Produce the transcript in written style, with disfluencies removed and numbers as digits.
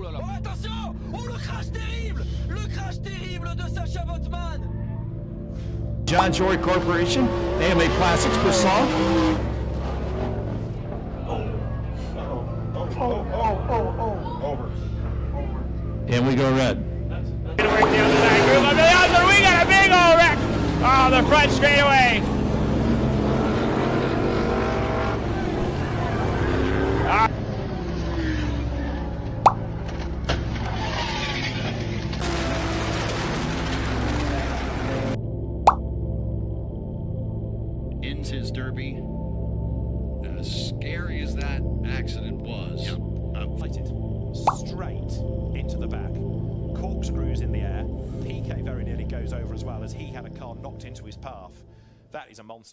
Oh là là. Oh, attention! Oh, le crash terrible! Le crash terrible de Sacha Botman! John Jory Corporation, AMA Plastics, Brisson. And we go red. We got a big old wreck. Oh, the front straightaway. Ends his derby. As scary as that accident was. Fighted straight into the back. Corkscrews in the air. PK very nearly goes over as well as he had a car knocked into his path. That is a monster.